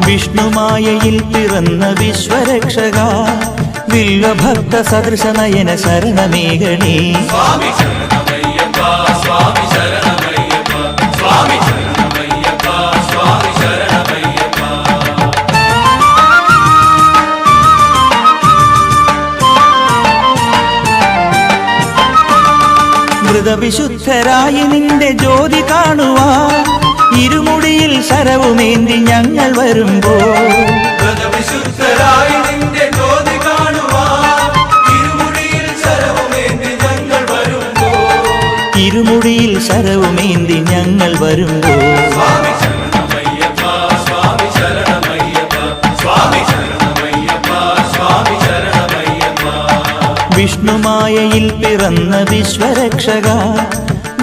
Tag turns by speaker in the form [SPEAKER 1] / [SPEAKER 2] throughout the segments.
[SPEAKER 1] വിഷ്ണുമായയിൽ പിറന്ന വിശ്വരക്ഷക വില്വഭക്ത സദൃശ നയന ശരണമേകണേ.
[SPEAKER 2] സ്വാമി ശരണമയ്യപ്പ സ്വാമി ശരണമയ്യപ്പ സ്വാമി ശരണമയ്യപ്പ സ്വാമി ശരണമയ്യപ്പ.
[SPEAKER 1] മൃതവിശുദ്ധരായി നിന്റെ ജ്യോതി കാണുവാൻ ഇരുമുടിയിൽ ശരവുമേന്തി ഞങ്ങൾ വരുമ്പോൾ,
[SPEAKER 2] മൃതവിശുദ്ധരായി നിന്റെ ജ്യോതി കാണുവാൻ ഇരുമുടിയിൽ ശരവുമേന്തി ഞങ്ങൾ വരുമ്പോൾ,
[SPEAKER 1] ഇരുമുടിയിൽ ശരവുമേന്തി ഞങ്ങൾ വരുമ്പോൾ.
[SPEAKER 2] സ്വാമി ശരണമയ്യപ്പ സ്വാമി ശരണമയ്യപ്പ സ്വാമി ശരണമയ്യപ്പ സ്വാമി ശരണമയ്യപ്പ.
[SPEAKER 1] വിഷ്ണുമായയിൽ പിറന്ന വിശ്വരക്ഷക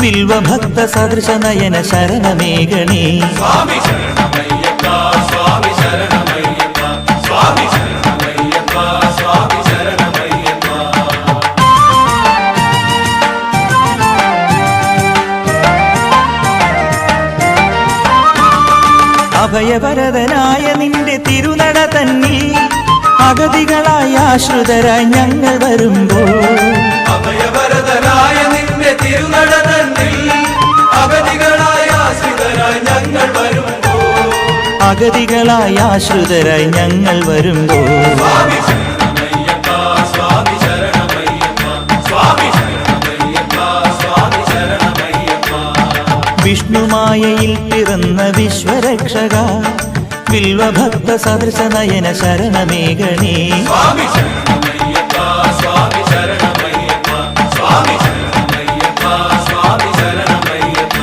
[SPEAKER 1] വില്വഭക്ത സദൃശ നയന ശരണമേകണേ.
[SPEAKER 2] സ്വാമി ശരണമയ്യപ്പ സ്വാമി ശരണമയ്യപ്പ സ്വാമി ശരണമയ്യപ്പ സ്വാമി ശരണമയ്യപ്പ.
[SPEAKER 1] അഭയവരദനായ നിന്റെ തിരുനട തന്നിൽ അഗതികളായ ആശ്രിതരായി ഞങ്ങൾ വരുമ്പോൾ,
[SPEAKER 2] അഭയവരദനായ നിന്റെ തിരുനട തന്നിൽ അഗതികളായ ആശ്രിതരായി ഞങ്ങൾ വരുമ്പോൾ,
[SPEAKER 1] അഗതികളായ ആശ്രിതരായി ഞങ്ങൾ വരുമ്പോൾ.
[SPEAKER 2] സ്വാമി ശരണമയ്യപ്പ സ്വാമി ശരണമയ്യപ്പ സ്വാമി ശരണമയ്യപ്പ സ്വാമി ശരണമയ്യപ്പ.
[SPEAKER 1] വിഷ്ണുമായയിൽ പിറന്ന വിശ്വരക്ഷക വില്വഭക്ത സദൃശ നയന ശരണമേകണേ.
[SPEAKER 2] സ്വാമി ശരണമയ്യപ്പ സ്വാമി ശരണമയ്യപ്പ സ്വാമി ശരണമയ്യപ്പ സ്വാമി ശരണമയ്യപ്പ.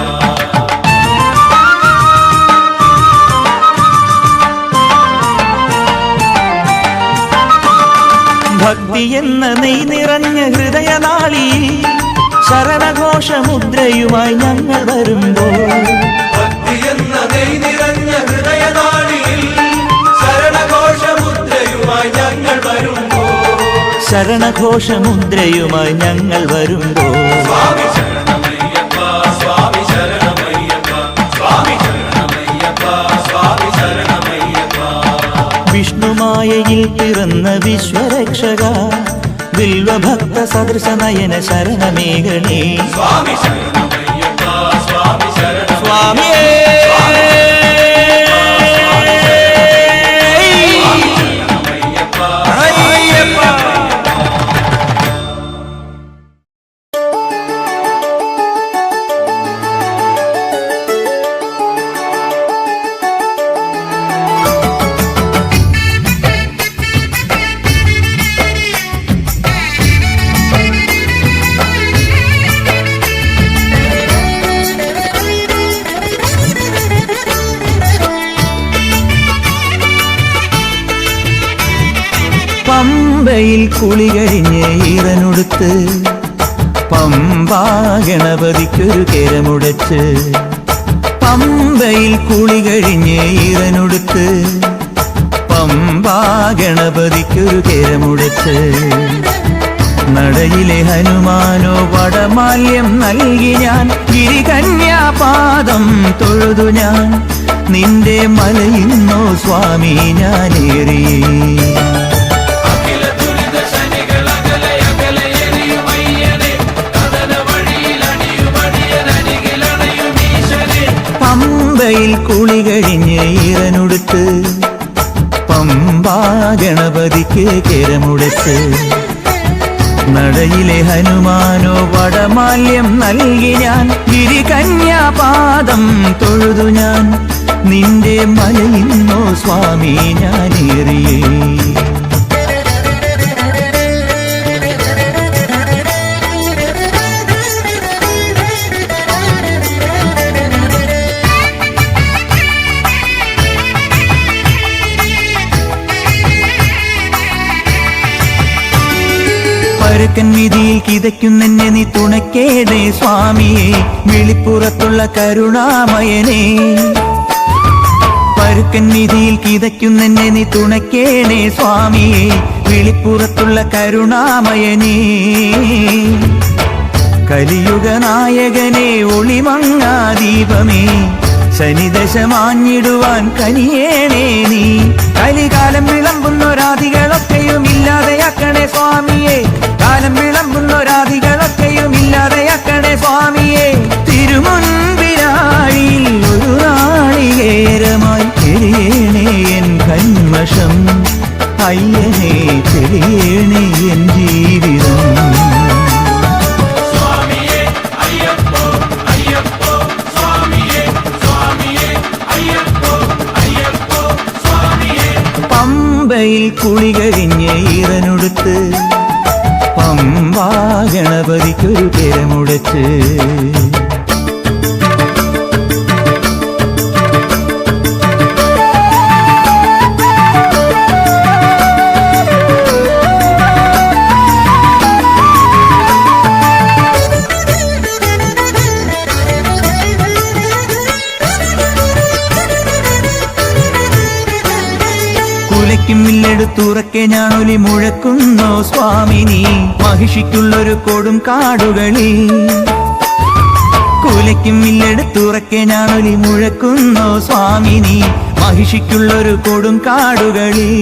[SPEAKER 1] ഭക്തി എന്ന നെയ് നിറഞ്ഞ ഹൃദയനാളിയിൽ ശരണഘോഷമുദ്രയുമായി ഞങ്ങൾ വരുമ്പോൾ,
[SPEAKER 2] ഭക്തി എന്ന നെയ് നിറഞ്ഞ ഹൃദയനാളിയിൽ ശരണഘോഷമുദ്രയുമായി ഞങ്ങൾ വരുമ്പോൾ,
[SPEAKER 1] ശരണഘോഷമുദ്രയുമായി ഞങ്ങൾ വരുമ്പോൾ.
[SPEAKER 2] സ്വാമി ശരണമയ്യപ്പ സ്വാമി ശരണമയ്യപ്പ സ്വാമി ശരണമയ്യപ്പ സ്വാമി ശരണമയ്യപ്പ.
[SPEAKER 1] വിഷ്ണുമായയിൽ പിറന്ന വിശ്വരക്ഷക വില്വഭക്ത സദൃശ നയന ശരണമേകണേ.
[SPEAKER 2] സ്വാമി ശരണമയ്യപ്പ സ്വാമി ശരണമയ്യപ്പ
[SPEAKER 1] സ്വാമിയേ അയ്യപ്പ. പമ്പയിൽ കുളി കഴിഞ്ഞ് ഈറനൊടുത്ത് പമ്പാ ഗണപതിക്കൊരു കേരമുടച്ച്, പമ്പയിൽ കുളി കഴിഞ്ഞ് ഈറനൊടുത്ത് പമ്പാ ഗണപതിക്കൊരു കേരമുടച്ച്. നടയിലെ ഹനുമാനോ വടമാല്യം നൽകി ഞാൻ ഗിരികന്യാപാദം തൊഴുതു ഞാൻ നിന്റെ മലയിന്നോ സ്വാമി ഞാനേറി. പമ്പയിൽ കുളി കഴിഞ്ഞ് ഈറനൊടുത്ത് പമ്പാ ഗണപതിക്ക് കേരമുടച്ച്. നടയിലെ ഹനുമാനോ വടമാല്യം നൽകി ഞാൻ ഗിരികന്യാപാദം തൊഴുതു ഞാൻ നിന്റെ മലയിന്നോ സ്വാമി ഞാനേറിയേ. പരുക്കൻ വിധിയിൽ കിതയ്ക്കുന്നെന്നെ നീ തുണക്കേടേ സ്വാമിയെ, വെളിപ്പുറത്തുള്ള കരുണാമയനേ. പരുക്കൻ വിധിയിൽ കിതയ്ക്കുന്നെന്നെ നീ തുണക്കേടേ സ്വാമിയെ, വെളിപ്പുറത്തുള്ള കരുണാമയനേ. കലിയുഗ നായകനേ ഒളിമങ്ങാ ദീപമേ, ശനിദശമാഞ്ഞിടുവാൻ കനിയേണേ നീ. കലികാലം വിളമ്പുന്നൊരാദികളൊക്കെയും ഇല്ലാതെയാക്കണേ സ്വാമിയെ. കാലം വിളമ്പുന്നൊരാദികളൊക്കെയും ഇല്ലാതെയാക്കണേ സ്വാമിയെ. തിരുമുൻപിലാഴിയിൽ ഒരു നാളികേരമായി തെളിയേണേ എൻ കന്മഷം. അയ്യനേ തെളിയേണേ എൻ ജീവിതം. പമ്പയിൽ കുളി കഴിഞ്ഞ് ഈറനൊടുത്ത് പമ്പാ ഗണപതിക്കൊരു പെരമുടച്ച്. കുലയ്ക്കും മില്ലെടുത്തുറക്കെ ഞാനൊലി മുഴക്കുന്നോ സ്വാമിനി. മഹിഷിക്കുള്ളൊരു കൊടും കാടുകളിൽ കുലയ്ക്കും മില്ലെടുത്തുറക്കെ ഞാനൊലി മുഴക്കുന്നോ സ്വാമിനി. മഹിഷിക്കുള്ളൊരു കൊടും കാടുകളിൽ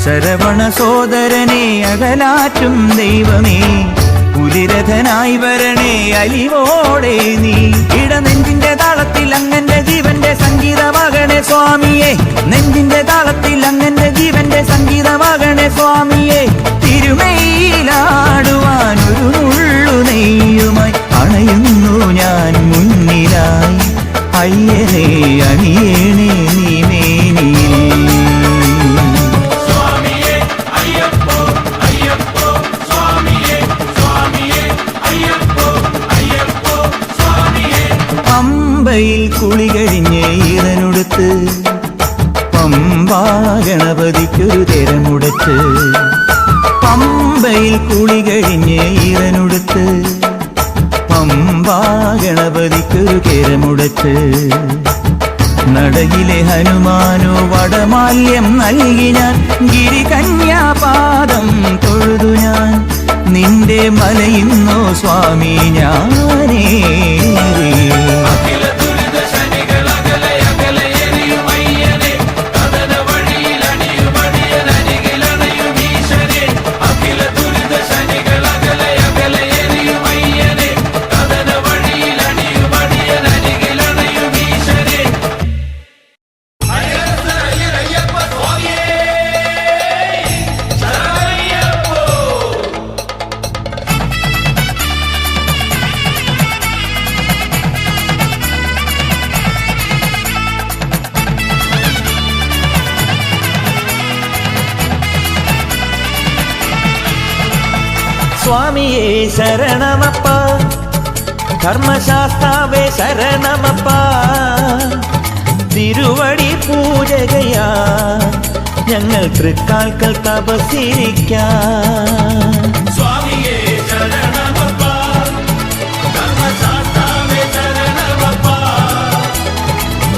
[SPEAKER 1] ശരവണ സോദരനെ അകലാറ്റും ദൈവമേ. പുലിരഥനായി വരണേ അലിവോടെ നീ. ഇടനെഞ്ചിന്റെ താളത്തിൽ അങ്ങന്റെ ജീവന്റെ സംഗീതമാകണേ സ്വാമിയെ. നെഞ്ചിന്റെ താളത്തിൽ അങ്ങന്റെ ജീവന്റെ സംഗീതമാകണേ സ്വാമിയെ. തിരുമയിലാടുവാൻ ഒരു നുള്ളു നെയ്യുമായി അണയുന്നു ഞാൻ മുന്നിലായി. അയ്യനേ അണിയേണേ നീ മേനിയിൽ. പമ്പയിൽ കുളി കഴിഞ്ഞ് ഈറനൊടുത്ത് പമ്പാ ഗണപതിക്കൊരു തെരമുടച്ച്. പമ്പയിൽ കുളി കഴിഞ്ഞ് ഈറനൊടുത്ത് പമ്പാ ഗണപതിക്കൊരു തെരമുടച്ച്. നടയിലെ ഹനുമാനോ വടമാല്യം നൽകി ഞാൻ. ഗിരികന്യാപാദം തൊഴുതു ഞാൻ. നിന്റെ മലയിന്നോ സ്വാമി ഞാനേ. സ്വാമിയേ ശരണമപ്പ. ധർമ്മശാസ്താവേ ശരണമപ്പ. തിരുവടി പൂജകയാ ഞങ്ങൾ തൃക്കാൽക്കൽ തപസ്സിരിക്കാം.
[SPEAKER 2] സ്വാമിയേ ശരണമപ്പ. ധർമ്മശാസ്താവേ ശരണമപ്പ.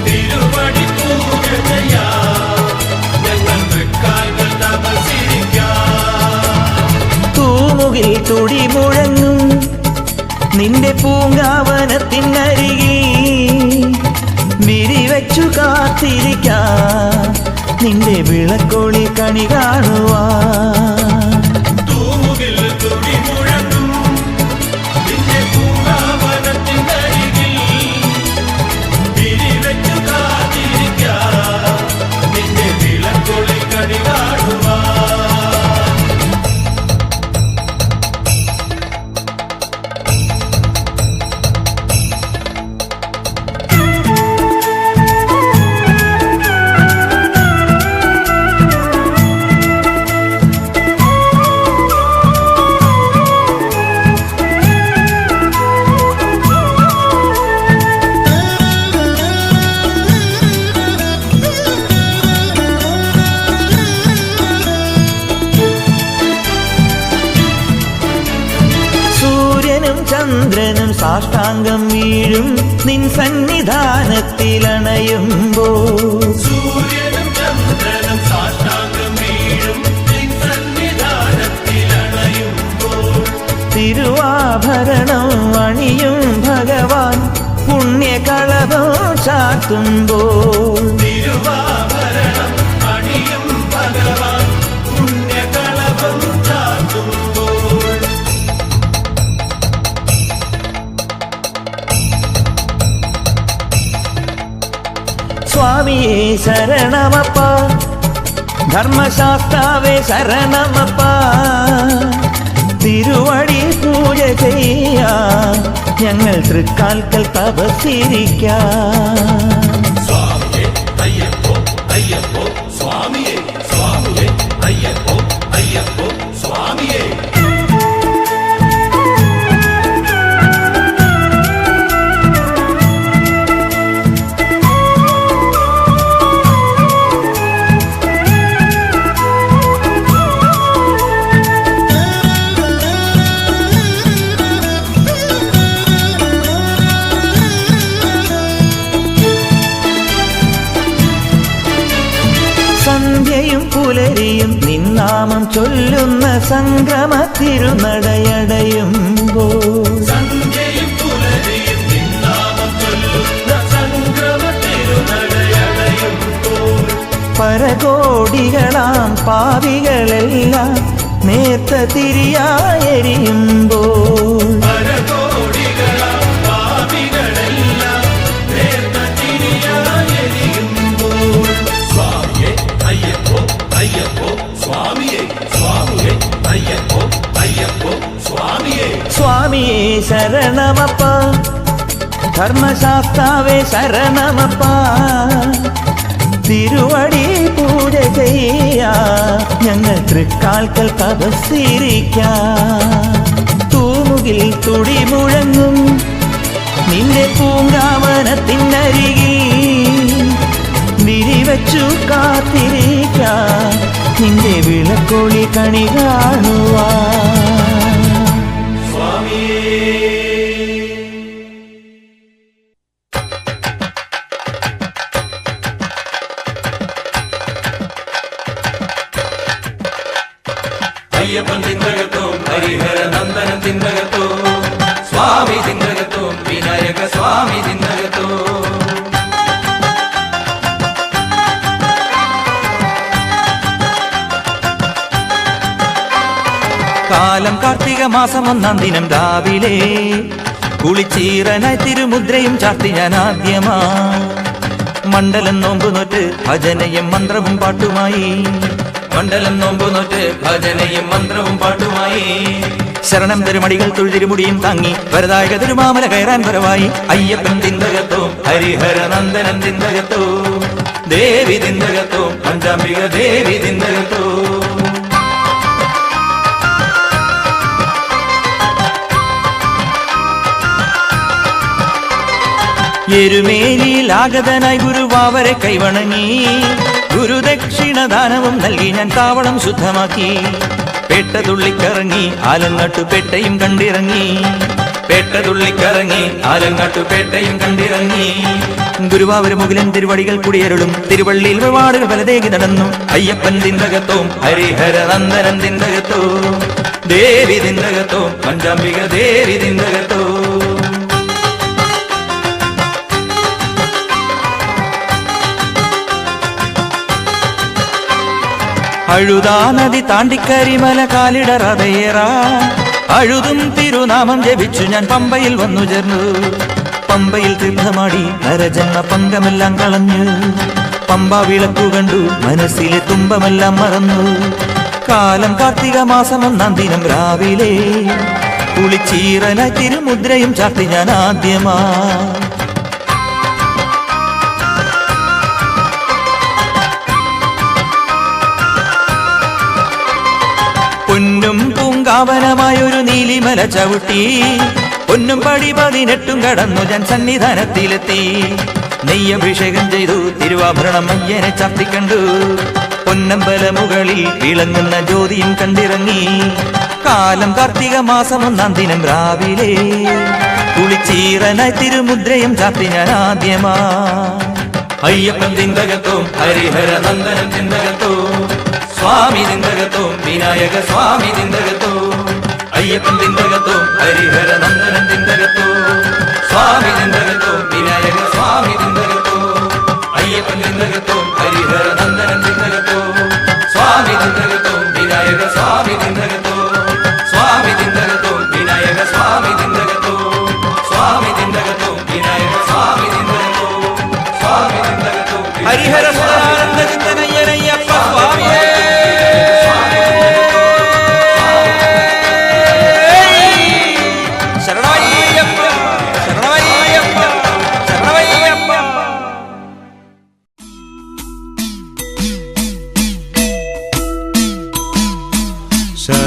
[SPEAKER 2] തിരുവടി പൂജകയാ ഞങ്ങൾ തൃക്കാൽക്കൽ തപസ്സിരിക്കാം.
[SPEAKER 1] തൂമുകിൽ തുടി മുഴങ്ങും നിന്റെ പൂങ്കാവനത്തിനരികിൽ വിരിവച്ചു കാത്തിരിക്കാം. നിന്റെ വിളക്കോളി കണി കാണുവാൻ.
[SPEAKER 2] തൂമുകിൽ തുടി മുഴങ്ങും നിന്റെ പൂങ്കാവനത്തിനരികിൽ വിരിവച്ചു കാത്തിരിക്കാം. നിന്റെ വിളക്കോളി കണി കാണുവാൻ.
[SPEAKER 1] ചന്ദ്രനും സാഷ്ടാംഗം വീഴും നിൻ സന്നിധാനത്തിലണയുമ്പോൾ.
[SPEAKER 2] സൂര്യനും ചന്ദ്രനും സാഷ്ടാംഗം വീഴും നിൻ സന്നിധാനത്തിലണയുമ്പോൾ.
[SPEAKER 1] തിരുവാഭരണം അണിയും ഭഗവാൻ പുണ്യകാ ചാത്തുമ്പോൾ
[SPEAKER 2] തിരുവാഭരണം അണിയും ഭഗവാൻ പുണ്യകളഭം ചാത്തുമ്പോൾ
[SPEAKER 1] സ്വാമിയേ ശരണമപ്പ, ധർമ്മശാസ്താവേ ശരണമപ്പ, തിരുവടി പൂജ ചെയ്യാം, ഞങ്ങൾ തൃക്കാൽക്കൽ തപസ്സിരിക്കാം.
[SPEAKER 2] സ്വാമിയേ അയ്യപ്പോ അയ്യപ്പോ സ്വാമിയേ, സ്വാമിയേ അയ്യപ്പോ അയ്യപ്പോ സ്വാമിയേ.
[SPEAKER 1] സന്ധ്യയും പുലരിയും നിന്നാമം ചൊല്ലുന്ന സംക്രമ തിരുനടയടയുമ്പോൾ
[SPEAKER 2] സന്ധ്യയും പുലരിയും നിന്നാമം ചൊല്ലുന്ന സംക്രമ തിരുനടയടയുമ്പോൾ
[SPEAKER 1] പരകോടികളാം പാപികളെല്ലാം നേർത്ത തിരിയായെരിയുമ്പോൾ
[SPEAKER 2] പരകോടികളാം പാപികളെല്ലാം നേർത്ത തിരിയായെരിയുമ്പോൾ സ്വാമിയേ അയ്യപ്പോ അയ്യപ്പോ സ്വാമിയേ, സ്വാമിയേ അയ്യപ്പോ അയ്യപ്പോ സ്വാമിയേ.
[SPEAKER 1] സ്വാമിയേ ശരണമപ്പ, ധർമ്മശാസ്താവേ ശരണമപ്പ, തിരുവടി പൂജ ചെയ്യാം, ഞങ്ങൾ തൃക്കാൽക്കൽ തപസ്സിരിക്കാം. തൂമുകിൽ തുടി മുഴങ്ങും നിന്റെ പൂങ്കാവനത്തിനരികിൽ വിരിവച്ചു കാത്തിരിക്കാം, നിന്റെ വിളക്കൊളി കണി കാണുവാൻ.
[SPEAKER 2] സ്വാമിയേ അയ്യപ്പൻ തിന്തകത്തോം ഹരിഹര നന്ദനം തിന്തകത്തോം സ്വാമി തിന്തകത്തോം വിനായക സ്വാമി തിന്തകത്തോം.
[SPEAKER 1] കാലം കാർത്തിക മാസം 1-ാം ദിനം രാവിലെ കുളിച്ചീറനായി തിരുമുദ്രയും ചാർത്തി ഞാൻ ആദ്യമാ മണ്ഡലം നോമ്പു നോറ്റ് ഭജനയും മന്ത്രവും പാട്ടുമായി.
[SPEAKER 3] മണ്ഡലം നോമ്പു നോറ്റ് ഭജനയും മന്ത്രവും പാട്ടുമായി.
[SPEAKER 1] ശരണം തിരുമടികൾ തൊഴുതിരുമുടിയും താങ്ങി വരദായക തിരുമാമല കയറാൻ വരവായി.
[SPEAKER 3] അയ്യപ്പൻ തിന്തകത്തോ ഹരിഹര നന്ദനം തിന്തകത്തോ ദേവി തിന്തകത്തോ പഞ്ചാംബിക ദേവി തിന്തകത്തോ.
[SPEAKER 1] എരുമേലിയിൽ ആഗതനായി ഗുരുവാവരെ കൈവണങ്ങി ഗുരുദക്ഷിണദാനവും നൽകി ഞാൻ താവളം ശുദ്ധമാക്കി. പേട്ട തുള്ളിക്കറങ്ങി ആലങ്ങാട്ടു പേട്ടയും കണ്ടിറങ്ങി.
[SPEAKER 3] പേട്ട തുള്ളിക്കറങ്ങി ആലങ്ങാട്ടു പേട്ടയും കണ്ടിറങ്ങി.
[SPEAKER 1] ഗുരുവായൂർ മുകിലൻ തിരുവടികൾ കുടിയരുളും തിരുവള്ളിയിൽ ഒരുപാടുകൾ പലതേകി നടന്നു.
[SPEAKER 3] അയ്യപ്പൻ തിന്തകത്തോ ഹരിഹര നന്ദനം തിന്തകത്തോ ദേവി തിന്തകത്തോ പഞ്ചാംബിക ദേവി തിന്തകത്തോ.
[SPEAKER 1] അഴുതാ നദി താണ്ടിക്കരിമല കാലിടറതയേറാ അഴുതും തിരുനാമം ജപിച്ചു ഞാൻ പമ്പയിൽ വന്നു ചേർന്നു. പമ്പയിൽ തീർത്ഥമാടി നരജന്മ പങ്കമെല്ലാം കളഞ്ഞു. പമ്പ വിളക്കു കണ്ടു മനസ്സിലെ തുമ്പമെല്ലാം മറന്നു. കാലം കാർത്തിക മാസം 1-ാം ദിനം രാവിലെ കുളിച്ചീറനായി തിരുമുദ്രയും ചാർത്തി ഞാൻ ആദ്യമാ. പൊന്നും പൂങ്കാവനമായൊരു നീലിമല ചവിട്ടി പൊന്നും പടി 18 കടന്നു ഞാൻ സന്നിധാനത്തിലെത്തി. നെയ്യഭിഷേകം ചെയ്തു തിരുവാഭരണം അയ്യനെ ചാർത്തിക്കണ്ടു. പൊന്നമ്പല മുകളിൽ വിളങ്ങുന്ന ജ്യോതിയും കണ്ടിറങ്ങി. കാലം കാർത്തിക മാസം 1-ാം ദിനം രാവിലെ കുളിച്ചീറനായി തിരുമുദ്രയും ചാർത്തി ഞാൻ ആദ്യമാ.
[SPEAKER 3] അയ്യപ്പൻ തിന്തകത്തോ ഹരിഹര നന്ദനം തിന്തകത്തോ സ്വാമി തിന്തകത്തോ വിനായക സ്വാമി തിന്തകത്തോ. അയ്യപ്പൻ തിന്തകത്തോ ഹരിഹര നന്ദനം തിന്തകത്തോ സ്വാമി തിന്തകത്തോ വിനായക സ്വാമി തിന്തകത്തോ.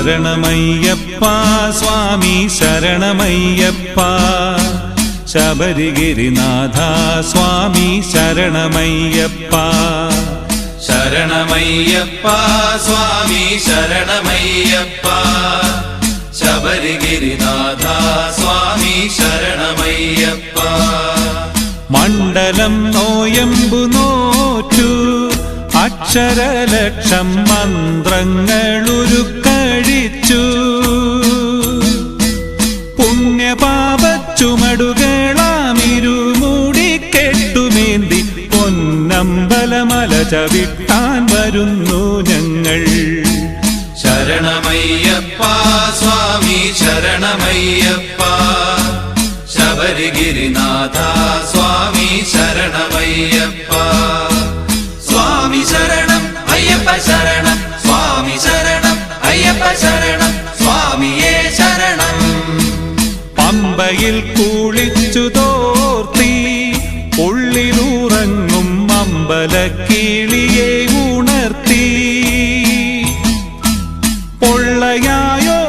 [SPEAKER 4] ശരണമയ്യപ്പ സ്വാമി ശരണമയ്യപ്പ ശബരിഗിരിനാഥ സ്വാമി ശരണമയ്യപ്പ
[SPEAKER 3] ശരണമയ്യപ്പ സ്വാമി ശരണമയ്യപ്പ ശബരിഗിരിനാഥ സ്വാമി ശരണമയ്യപ്പ
[SPEAKER 4] മണ്ഡലം നോയമ്പു നോറ്റു അക്ഷരലക്ഷം മന്ത്രങ്ങളുരുക്കഴിച്ചു പുണ്യപാപച്ചുമടുകളാമിരുമൂടി കെട്ടുമേന്തി പൊന്നമ്പലമല ചവിട്ടാൻ വരുന്നു ഞങ്ങൾ
[SPEAKER 3] ശരണമയ്യപ്പ സ്വാമി ശരണമയ്യപ്പ ശബരിഗിരിനാഥ സ്വാമി ശരണമയ്യപ്പ സ്വാമി ശരണം അയ്യപ്പ ശരണം സ്വാമി ശരണം അയ്യപ്പ ശരണം സ്വാമിയേ ശരണം
[SPEAKER 4] പമ്പയിൽ കുളിച്ചു തോർത്തി ഉള്ളിലുറങ്ങും അമ്പലക്കിളിയെ ഉണർത്തി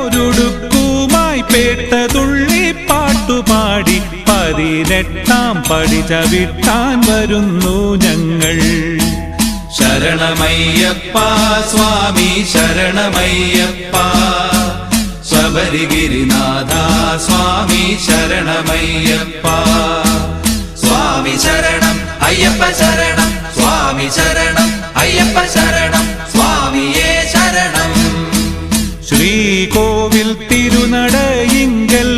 [SPEAKER 4] പൊള്ളയായൊരുടുക്കുമായി പേട്ടതുള്ളി പാട്ടുപാടി 18 പടി ചവിട്ടാൻ വരുന്നു ഞങ്ങൾ
[SPEAKER 3] ശരണമയ്യപ്പ സ്വാമി ശരണമയ്യപ്പ ശബരിഗിരിനാഥ സ്വാമി ശരണമയ്യപ്പ സ്വാമി ശരണം അയ്യപ്പ ശരണം സ്വാമി ശരണം അയ്യപ്പ ശരണം സ്വാമിയേ ശരണം
[SPEAKER 4] ശ്രീകോവിൽ തിരുനടയിങ്കൽ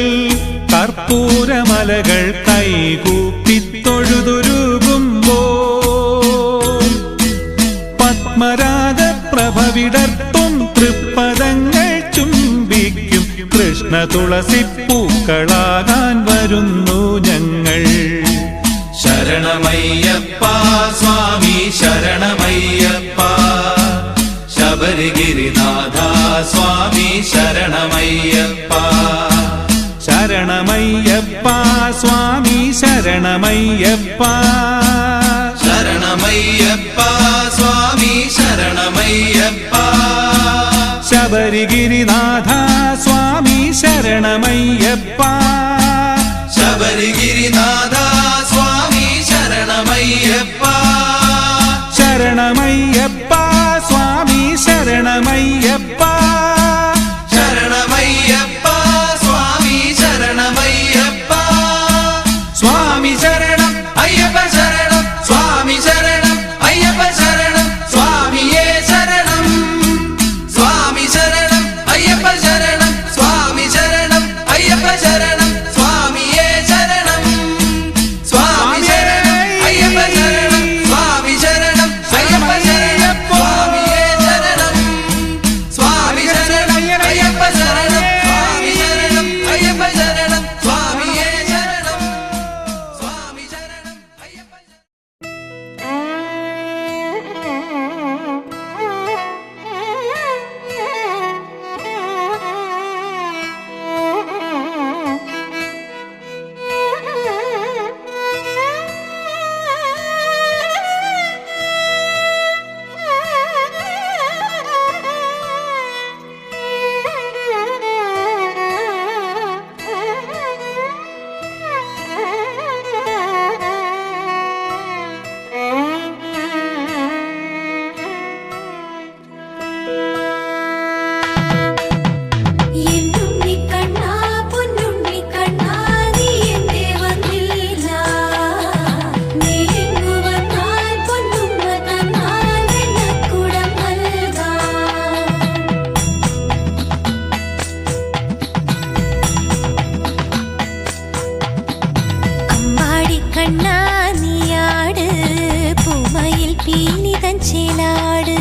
[SPEAKER 4] കർപ്പൂരമലകൾ കൈകൂപ്പിത്തൊഴുതുരുകുമ്പോൾ പത്മരാഗ പ്രഭവിടർത്തും തൃപ്പദങ്ങൾ ചുംബിക്കും കൃഷ്ണ തുളസിപ്പൂക്കളാകാൻ വരുന്നു ഞങ്ങൾ
[SPEAKER 3] ശരണമയ്യപ്പ സ്വാമി ശരണമയ്യപ്പ ശബരിഗിരിനാഥ സ്വാമി ശരണമയ്യപ്പ
[SPEAKER 4] ശരണമയ്യപ്പ സ്വാമി ശരണമയ്യപ്പ
[SPEAKER 3] ശരണമയ്യപ്പ സ്വാമി ശരണമയ്യപ്പ
[SPEAKER 4] ശബരിഗിരിനാഥ സ്വാമി ശരണമയ്യപ്പ
[SPEAKER 3] ശബരിഗിരിനാഥ സ്വാമി ശരണമയ്യപ്പ
[SPEAKER 4] ശരണമയ്യപ്പ സ്വാമി ശരണമയ്യപ്പ
[SPEAKER 3] ശരണമയ്യപ്പ സ്വാമി ശരണമയ്യപ്പ
[SPEAKER 4] സ്വാമി ശരണം
[SPEAKER 3] അയ്യപ്പ ശരണം സ്വാമി ശരണം അയ്യപ്പ ശരണം സ്വാമിയേ ശരണം സ്വാമി ശരണം അയ്യപ്പ ശരണം സ്വാമി ശരണം അയ്യപ്പ ശരണം സ്വാമിയേ ശരണം സ്വാമി ശരണം അയ്യപ്പ ശരണം സ്വാമി ശരണം അയ്യപ്പ ശരണം സ്വാമിയേ ശരണം സ്വാമി ശരണം അയ്യപ്പ ശരണം സ്വാമി ശരണം അയ്യപ്പ ശരണം സ്വാമിയേ ശരണം സ്വാമി ശരണം അയ്യപ്പ
[SPEAKER 5] എന്നുണ്ണി കണ്ണാ പൊന്നുണ്ണി കണ്ണാ നീ എന്റെ വന്നില്ല നീ എങ്ങു വന്നാൽ പൊന്നുമ്മ തന്നാൽ വെണ്ണക്കുടം നൽകാം അമ്പാടി കണ്ണാ നീയാട് പൂമയിൽ പീനിതൻ ചേലാട്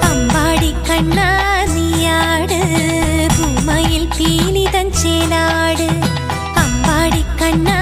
[SPEAKER 5] അമ്പാടി കണ്ണാ നീയാട് പൂമയിൽ പീനിതൻ ചേലാട് അമ്പാടി കണ്ണാ